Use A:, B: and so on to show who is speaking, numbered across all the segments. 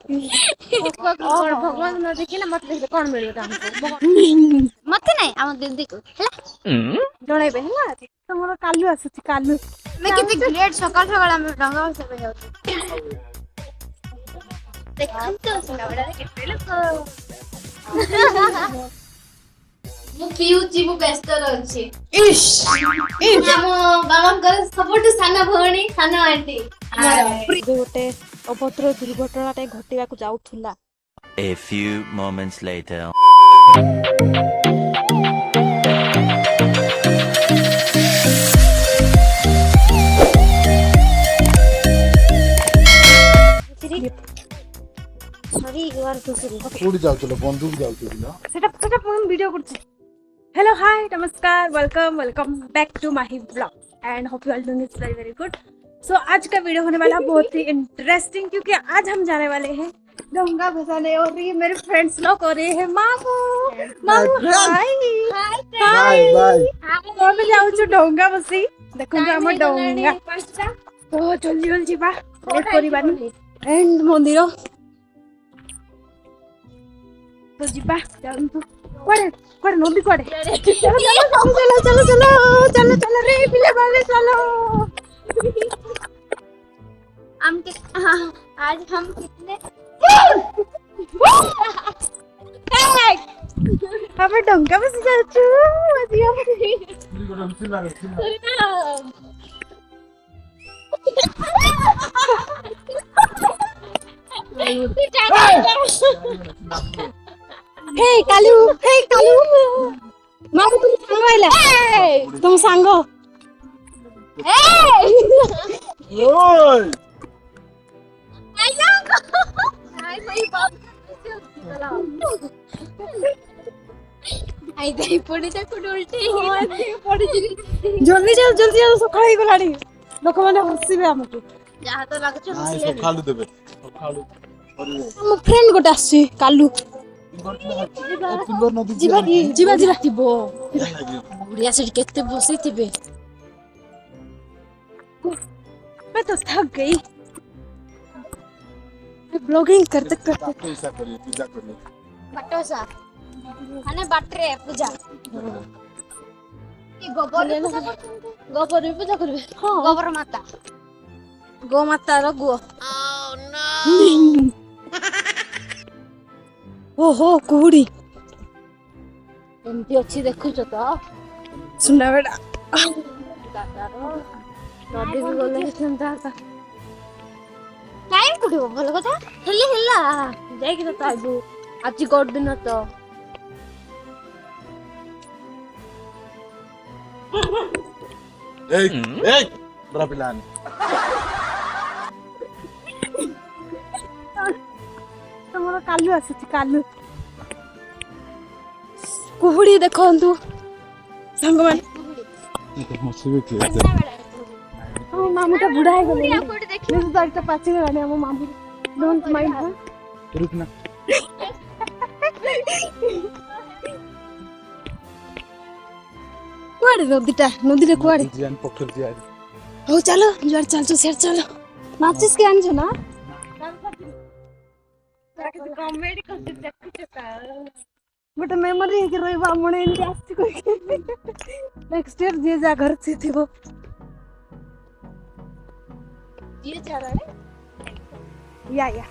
A: भगवान न देखी ना मत देखले कौन मिलबो हमको मत नहीं हम दीदी को हैला जणैबे हैला तमरो कालू आसुची कालू मैं कितने ग्रेट सकाल सकाल हम डंगा से पे जाऊ देखम तो सुना बड़ा केते लोग मु पिउची मु व्यस्त रहछि इश इश हम बाबांकर सबटु साना भणी साना आंटी गोटे अभद्र दुर्घटनाटे घटिया को जाउथुला
B: A few moments later.
A: Sorry you are too sorry
C: कोडी जाउतलो बंदूक जाउतलो
A: सेटअप हम वीडियो करछि हेलो हाय नमस्कार welcome back to my blog and hope you all doing it's very good so आज का वीडियो होने वाला बहुत ही इंटरेस्टिंग क्योंकि आज हम जाने वाले हैं डोंगा भसाने और ये मेरे फ्रेंड्स लोग और ये है मामू हाय
C: बाय बाय
A: तो मैं जाऊँ जो डोंगा बसी देखो जो हम डोंगा तो जल्दी जल्दी बा एक परिवार एंड मंदिर तो जीबा जाऊँ तो कोड़े कोड़े नदी कोड़े चलो रे पिले वाले चलो हम आज हम कितने हमें डंका बस जाचू मजिया हे कालू मां तुम सांग आइला तुम सांग
C: ओय
A: आई पड़ी उल्टी जल्दी चल सकाळ ही गलाडी लोक माने हसिबे हमके जहा तो लागछ हसिबे
C: सखालु देबे सखालु
A: हम फ्रेंड गोटा आसी कालू
C: सुंदर नदी
A: जीवा तिबो बुढ़िया से केते बसी तिबे मैं तो थक गई ब्लॉगिंग करते
C: पूजा करिए
A: बटोसा माने बाटरे पूजा की गोबर पूजा करबे गोबर माता गो माता रो गो ओहो कुहुड़ी एमती अच्छी देखुछ तो सुना बेटा नदी को गले संता टाइम कुठे भल कथा हेले हेला जाई कि तो आबू आज गोड दिन तो
C: ए बड़ा पिलान
A: तमरो कालू आसी कालू कुहुड़ी देखंतु संग मान
C: मछली के
A: हम मामू तो बुढ़ा है गले कोठी देखियो तो दाग तो पाछे गलाने हम मामू डोंट माइंड हां
C: रुकना
A: कुआडे नदी रे कुआडे
C: जान पकड़ दिया
A: हो चलो जुआर चल शेर चलो माचिस के आन ना कॉमेडी करते देखते का बट मेमोरी है कि रोइबा मने इनके आस्ती कोई नेक्स्ट ईयर जे जा घर से थी वो ये जा रहा है या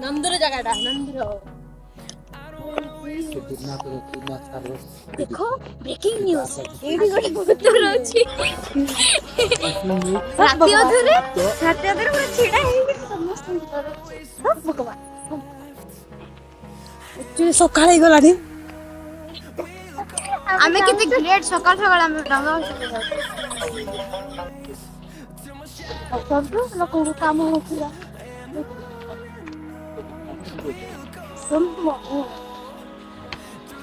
A: नंदुर जगह नंदुर देखो ब्रेकिंग न्यूज ए भी गोटे भूतर अछि राती अधरे पूरा छिड़ा है समस्त सब भगवान एक्चुअली सकाळे गलानी आमे किते ग्रेट सकाळ सकाळ आमे डंगा सब लोग को काम हो पूरा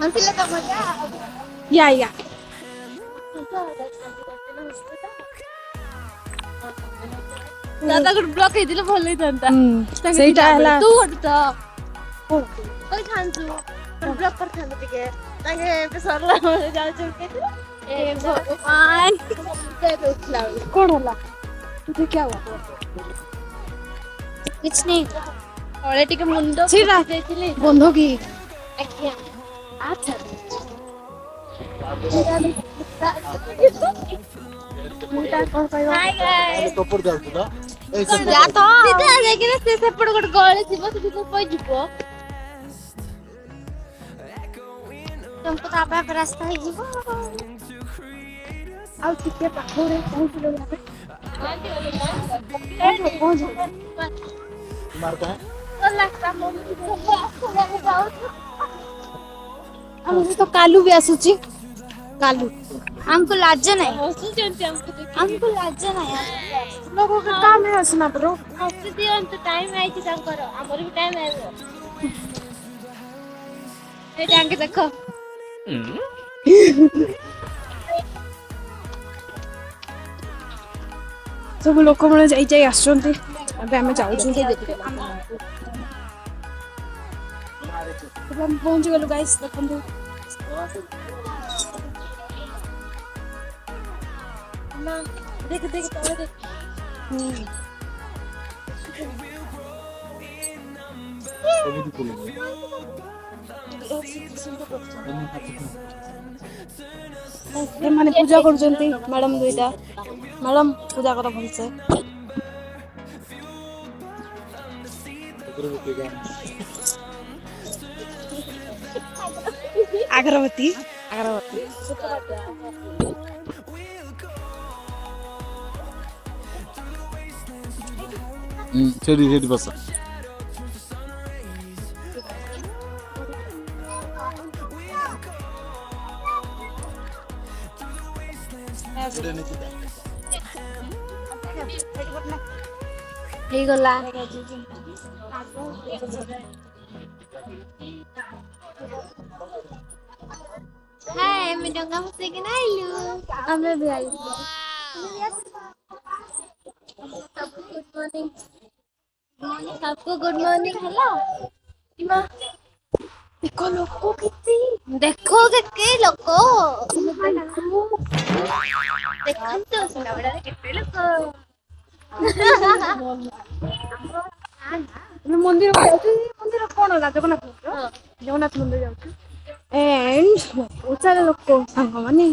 A: मनसिला का मजा या दादा को ब्लॉक हे दिले भल होइतंता सेटा हला तू हटता कोई खानसु ब्लॉक कर थान टिके ताके पे सरला जाउ चुके ए भगवान कोन हला तुझे क्या हुआ?
D: कुछ नहीं थोड़े टिके मुंडो
A: छिरा
D: देखिले
A: बंध की
D: आखिया अच्छा हाय गाइस
C: कपड़ जाउतला ए
D: कोन जा तो सीधा जाके ना से सेपड़ गोट गळे थिबो से तो पई जिवो तुमको तो आपा पर रास्ता ही जिवो
A: आउ टिके पाखरे पहुंचलो यहाँ पे पहुंच
C: मार का
D: तो लगता मम्मी को आखो जाओ
A: हम तो कालू भी आसुची कालू
D: हमको लाज नहीं हमको लाज नहीं
A: लोगों का काम है हंसना ब्रो
D: हफ्ते दियन तो टाइम आई थी तब करो हमर भी टाइम आइबो ए जाके देखो
A: सब लोक मैंने जाई जाई आसुचंती अबे हमें जाउछु हम पहुंच गलु गाइस देखंतु ना देख देख तले देख
C: एबी कोले
A: ए माने पूजा करजंती मैडम दुईटा मैडम पूजा कर भलसे अगरबत्ती अगरबत्ती
C: चली रेडी बस
D: हे गला हाय मैं डंगा मुझसे के ना आइलू हमें भी आई सबको गुड मॉर्निंग हेलो इमा
A: देखो लोको कितनी
D: देखो के लोको देखन तो सुना बड़ा कितने लोको
A: मंदिर मंदिर कौन है जगन्नाथ मंदिर जगन्नाथ मंदिर जाऊँ एंड उचार लोक सांग माने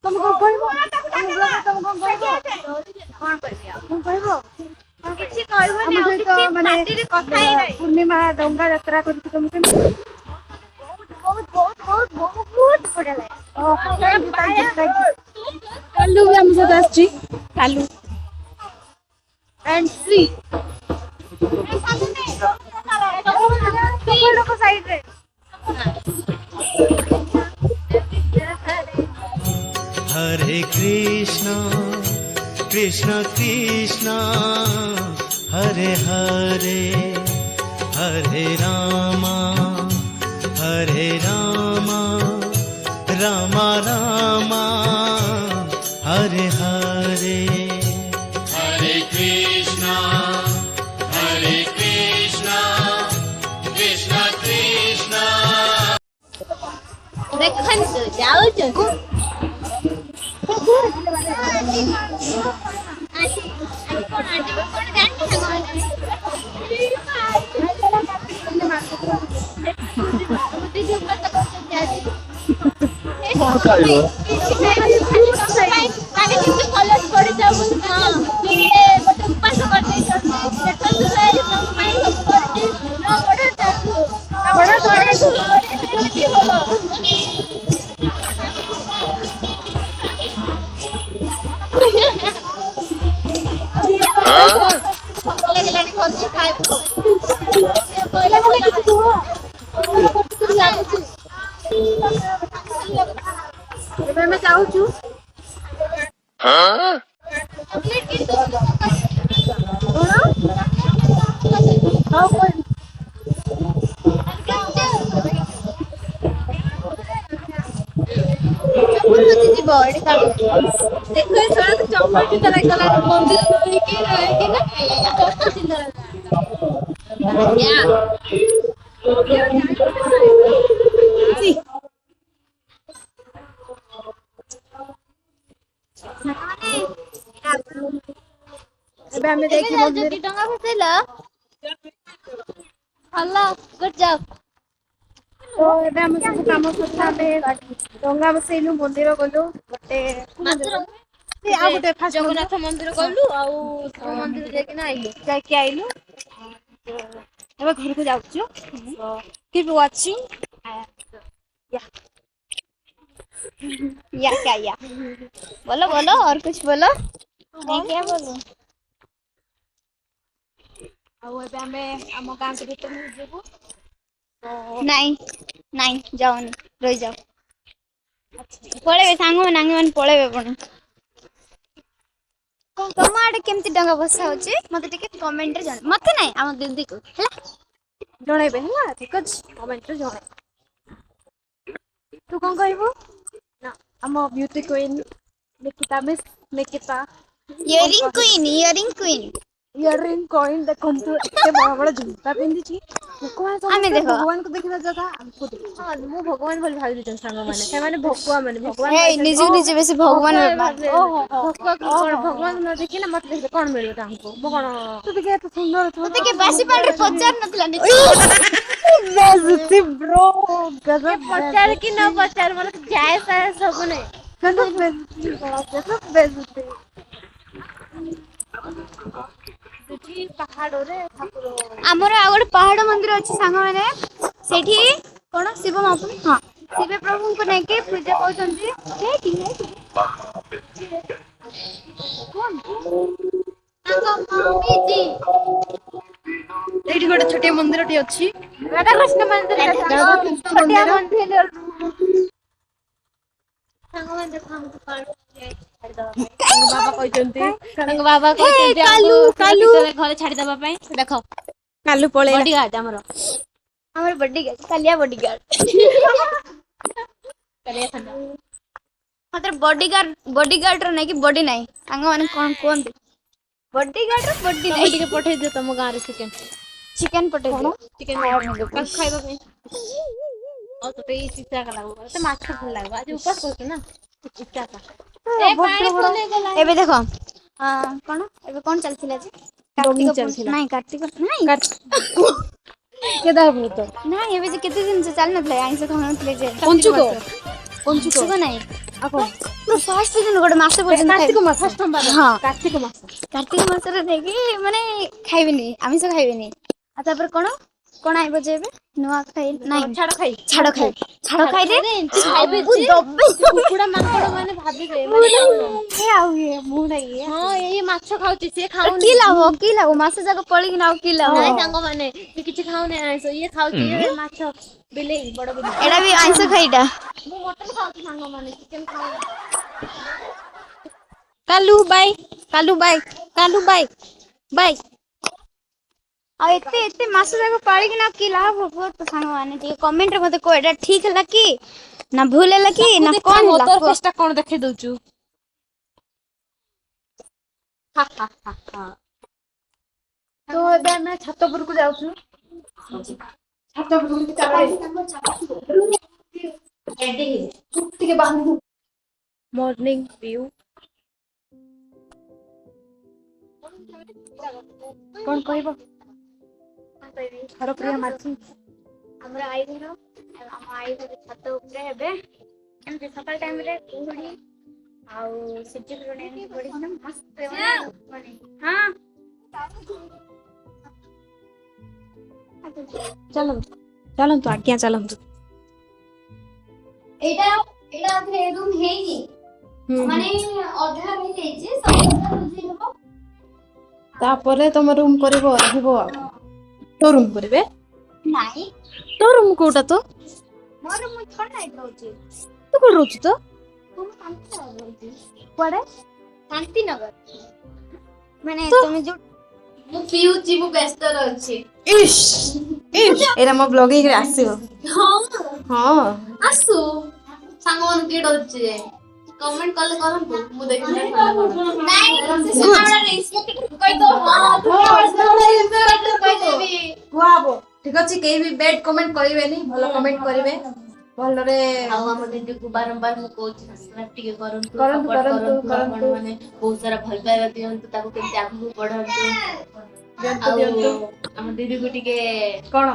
A: तुम कौन कहबो तुम कौन कहबो
D: कौन करिया
A: तुम कहबो
D: किछि कहबो
A: हम
D: ना
A: सहित माने
D: पार्टी कथा ही नहीं
A: पूर्णिमा डंगा यात्रा करके तुम के
D: बहुत बड़ा लगे
A: कालू भी हम सहित आछि कालू एंड फ्री
D: लोग साइड रे
E: हरे कृष्णा कृष्ण कृष्ण हरे हरे हरे रामा रामा रामा हरे हरे हरे कृष्णा कृष्ण कृष्ण
D: देखन तो जाओ जो
A: मैं जाऊँ छू
D: देखो थोड़ा तो चौपट की तरह कला मंदिर रहेगी ना कष्ट चिंता
A: सी ଏବେ ଆମେ ଯାଇକି ମନ୍ଦିର
D: ଟଙ୍କା ଫସେଇଲ ଭଲ ଗୁଡ୍ ଜବ୍।
A: ତ ଏବେ ଆମେ ସବୁ କାମ ସରିଲା ଆମେ ଡଙ୍ଗା ବସେଇଲୁ ମନ୍ଦିର ଗଲୁ ଗୋଟେ ଆଉ ଗୋଟେ ଫାଷ୍ଟ
D: ଜଗନ୍ନାଥ ମନ୍ଦିର ଗଲୁ ଆଉ ଶିବ ମନ୍ଦିର
A: ଯାଇକି ଆଇଲୁ ଏବେ ଘରକୁ ଯାଉଛୁ keep watching
D: या क्या या बोलो बोलो और कुछ बोलो मैं क्या बोलूं।
A: ଆଉ ଏବେ ଆମେ ଆମ ଗାଁକୁ ଭିତରକୁ ଯିବୁ
D: नहीं नहीं जाओनी रही जाओ पळेबे सांग ମାନେ ପଳେଇବେ ଆପଣ। ତମ ଆଡେ କେମିତି ଡଙ୍ଗା ଭସା ହଉଛି ମତେ ଟିକେ କମେଣ୍ଟ ରେ ଜଣା ମତେ ନାହିଁ ଆମ ଦିଦିକୁ ହେଲା
A: ଜଣେଇବେ ହେଲା ଠିକ ଅଛି କମେଣ୍ଟରେ ଜଣେଇବେ। ତୁ କଣ କହିବୁ ନା ଆମ beauty queen Nikita
D: earring queen
A: earring coin ଦେଖନ୍ତୁ ଏତେ ବଡ ବଡ ଝୁମକା ପିନ୍ଧିଛି
D: ଆମେ ଦେଖ
A: ଭଗବାନଙ୍କୁ ଦେଖିବା ଜାଗା ଆମକୁ ଦେଖିବା ମୁଁ ଭଗବାନ ବୋଲି ଭାବି ଦେଇଛନ୍ତି ସାଙ୍ଗମାନେ ସେମାନେ ଭକୁଆ ମାନେ ଭଗବାନ
D: ନିଜକୁ ନିଜେ ବେଶୀ ଭଗବାନ
A: ଭଗବାନ ନ ଦେଖିନା ମତେ ଦେଖିଲେ କଣ ମିଳିବ ତାଙ୍କୁ ମୁଁ କଣ ତୁ ଟିକେ ଏତେ ସୁନ୍ଦର
D: ମତେ କିଏ ବାସି ପାଣିରେ ପଚାରି ନଥିଲା
A: ବ୍ରୋ
D: ପଚାର କି ନ ପଚାର ମତେ ଯାଏ ସାଏ ସବୁ ନାହିଁ।
A: ପାହାଡରେ ଠାକୁର
D: ଆମର ଆଉ ଗୋଟେ ପାହାଡ ମନ୍ଦିର ଅଛି ସାଙ୍ଗମାନେ ସେଠି କଣ ଶିବ ମହାପ୍ରଭୁ ହଁ ଶିବ ପ୍ରଭୁଙ୍କୁ ନେଇକି ପୂଜା କରୁଛନ୍ତି
A: ଏଇଠି ଗୋଟେ ଛୋଟିଆ ମନ୍ଦିରଟି ଅଛି
D: ରାଧାକୃଷ୍ଣ ମନ୍ଦିର ଛୋଟିଆ ମନ୍ଦିର
A: ବାବା କହିଛନ୍ତି
D: ତାଙ୍କ ବାବା କହିଛନ୍ତି ଘରେ ଛାଡିଦବା ପାଇଁ ଦେଖ
A: କାଲୁ ପଳେଇଲା
D: ବଡିଗାର୍ଡ ଆମର ବଡିଗାର୍ଡ କାଲିଆ ବଡିଗାର୍ଡ ମାତ୍ର ବଡିଗାର୍ଡ ର ନାଇଁ କି ବଡି ନାହିଁ ସାଙ୍ଗ ମାନେ କଣ କୁହନ୍ତି ବଡିଗାର୍ଡ ର ବଡି ନାହିଁ
A: ଟିକେ ପଠେଇ ଦିଅ ତମ ଗାଁରେ
D: ଚିକେନ ପଠେଇ ଦିଅ
A: ଚିକେନ ଖାଇବା ପାଇଁ ଆଉ ତତେ ଏଇ ଚିତା ଲାଗୁ ତତେ ମାଛ ଭଲ ଲାଗିବ ଆଜି ଉପାସ କରୁଛୁ ନା ଚିତା
D: ଏବେ ଦେଖ କଣ ଏବେ କଣ ଚାଲିଥିଲା ଯେ କାର୍ତ୍ତିକ ନାଇଁ
A: କେଦାରଭୂତ
D: ନାଇଁ ଏବେ ଯେ କେତେ ଦିନ ଚାଲି ନଥିଲା ଆଇଁଷ ଖାଉନଥିଲେ ଯେ
A: ପଞ୍ଚୁକ
D: ନାଇଁ
A: ଆଉ କଣ
D: ଫାଷ୍ଟ ଦିନ ଗୋଟେ ମାସ ପର୍ଯ୍ୟନ୍ତ
A: କାର୍ତ୍ତିକ ମାସ
D: ହଁ
A: କାର୍ତ୍ତିକ
D: ମାସରେ ଦେଇକି ମାନେ ଖାଇବିନି ଆମିଷ ଖାଇବିନି ଆଉ ତାପରେ କଣ ଆଇବ ଯେ ଏବେ ନୂଆ ଖାଇ ନାଇଁ ଛାଡ ଖାଇରେ
A: କୁକୁଡା ମାଙ୍କଡ ମାନେ ଭାବିବେ ଆଉ ଇଏ ମୁଁ ନାଇଁ ହଁ ଏଇ ମାଛ ଖାଉଛି ସିଏ ଖାଉନି
D: କି ଲାଭ ମାସ ଯାକ ପଳିକିନା ଆଉ କି ଲାଭ
A: ସାଙ୍ଗମାନେ କିଛି ଖାଉନି ଆଇଁଷ ଇଏ ଖାଉଛି ମାଛ ବିଲେଇ ବଡ ବିଲେଇ
D: ଏଇଟା ବି ଆଇଁଷ ଖାଇଟା
A: ମୁଁ ମଟନ ଖାଉଛି ସାଙ୍ଗମାନେ ଚିକେନ ଖାଉନି
D: କାଲୁ ବାଇ ଆଉ ଏତେ ମାସ ଯାକ ପାଳିକିନା କି ଲାଭ ହବ ତ ସାଙ୍ଗମାନେ ଟିକେ କମେଣ୍ଟରେ ମତେ କହ ଏଇଟା ଠିକ ହେଲା କି ନା ଭୁଲ ହେଲା କି ନା କଣ ହେଲା
A: ଫେସଟା କଣ ଦେଖେଇ ଦଉଛୁ ତ ଏବେ ଆମେ ଛାତ ଉପରକୁ ଯାଉଛୁ ଛାତ ଉପରକୁ ଟିକେ ବାନ୍ଧୁ ମର୍ଣ୍ଣିଂ ଭିଉ କଣ କହିବ ଘରପ୍ରିୟ ମାଛି
D: ଆମର ଆମ ଆଈ ଘର ଛାତ ଉପରେ ଏବେ ଏମିତି ସକାଳ ଟାଇମରେ କୁହୁଡି ଆଉ ସୂର୍ଯ୍ୟ କିରଣ ଏମିତି ପଡିକିନା ମସ୍ତ
A: ଚାଲନ୍ତୁ ଆଜ୍ଞା ଚାଲନ୍ତୁ
D: ଏଇଟା ରୁମ ହେଇନି ମାନେ ଅଧା ହେଇଯାଇଛି
A: ତାପରେ ତମ ରୁମ କରିବ ରହିବ ଆଉ ତୋ ରୁମ କରିବେ
D: ନାଇଁ
A: ତୋ ରୁମ କୋଉଟା ତ
D: ମୋର ମୁଁ ଛୋଟ ରହୁଛି
A: ତୁ କୋଉଠି ରହୁଛୁ ତ
D: କୁଆଡେ ଶାନ୍ତିନଗର ମାନେ ତମେ ଯୋଉ ମୁଁ ପିଉଛି ମୁଁ ବ୍ୟସ୍ତରେ ଅଛି
A: ଏଇଟା ମୋ ବ୍ଲଗିଂ ରେ ଆସିବ ହଁ
D: ଆସୁ ସାଙ୍ଗମାନଙ୍କୁ କିଏ ଡରୁଛି ଯେ କମେଣ୍ଟ କଲେ କରନ୍ତୁ ମୁଁ ଦେଖିବି
A: କୁହାହବ ठीक अच्छे कहीं भी बैड कमेंट करेंगे भल कमेंट करेंगे भलरे
D: ଆଉ ଆମ ଦିଦିକୁ ବାରମ୍ବାର ମୁଁ କହୁଛି ସବସ୍କ୍ରାଇବ ଟିକେ କରନ୍ତୁ
A: କରନ୍ତୁ,
D: support
A: କରନ୍ତୁ,
D: କରନ୍ତୁ
A: କରନ୍ତୁ।
D: ଆପଣ ମାନେ ବହୁତ ସାରା ଭଲ ପାଇବା ଦିଅନ୍ତୁ ତାକୁ କେମିତି ଆଗକୁ ବଢାନ୍ତୁ
A: ଦିଅନ୍ତୁ
D: ଆଉ
A: ଦିଅନ୍ତୁ
D: ଆମ ଦିଦିକୁ ଟିକେ
A: कौन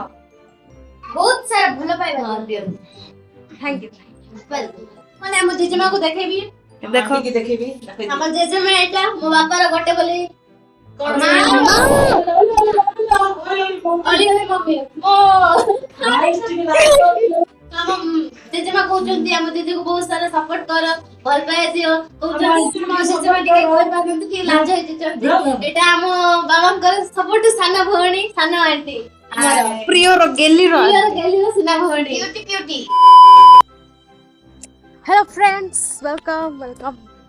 D: ବହୁତ ସାରା ଭଲ ପାଇବା ଦିଅନ୍ତୁ
A: थैंक यू
D: ମାନେ ଆମ ଜେଜେମାକୁ ଦେଖେଇବି
A: देखो
D: ଆମ ଜେଜେମା ଏଇଟା ମୋ ବାପାର ଗୋଟେ ବୋଲି ଆମ ଜେଜେମା କହୁଛନ୍ତି ଆମ ଦିଦିକୁ ବହୁତ ସାରା ସପୋର୍ଟ କର ଭଲ ପାଇବା ଦିଅ କହୁଛନ୍ତି ମୋ ଜେଜେମା ଟିକେ କହିପାରୁଛନ୍ତି କି ଲାଜ ହେଇଯାଇଛନ୍ତି ଏଇଟା ଆମ ବାବାଙ୍କର ସବୁଠୁ ସାନ ଭଉଣୀ ସାନ ଆଣ୍ଟି
A: प्रियर गेली
D: ଗେଲିର ସାନ ଭଉଣୀ cutie
A: hello friends welcome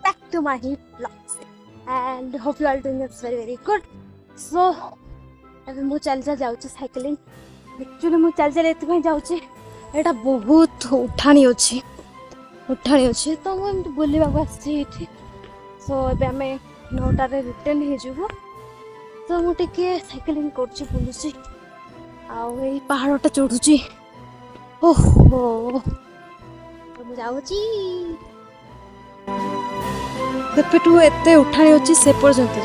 A: back to my vlogs and hope you are doing it's very good so अभी मु चल जाऊँ साइकिलिंग एक्चुअली मु चल एथि जाऊँ एटा बहुत उठाणी अच्छी तो मुझे बुलवा आसी सो ए आम 9टार रिटर्न हो तो मुझे साइकिलिंग कर बुलूची आई पहाड़टा चढ़ुची ओहो जाऊँगी सेपेटू एते उठाणी अच्छी से पर्यंत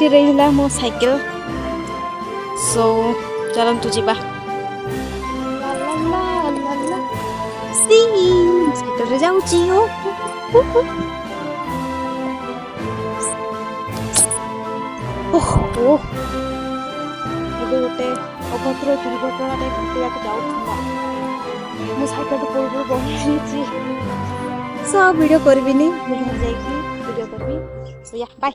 A: ये रही मो साइकिल सो चलतु जीवा साइकिल जाऊँगी ओहो गोटे अभद्र दुर्घटना घटिया जाऊँ मो साइकिल पूर्व बनी सो वीडियो करबिनी घर जाइए वीडियो करबी सो या बाय।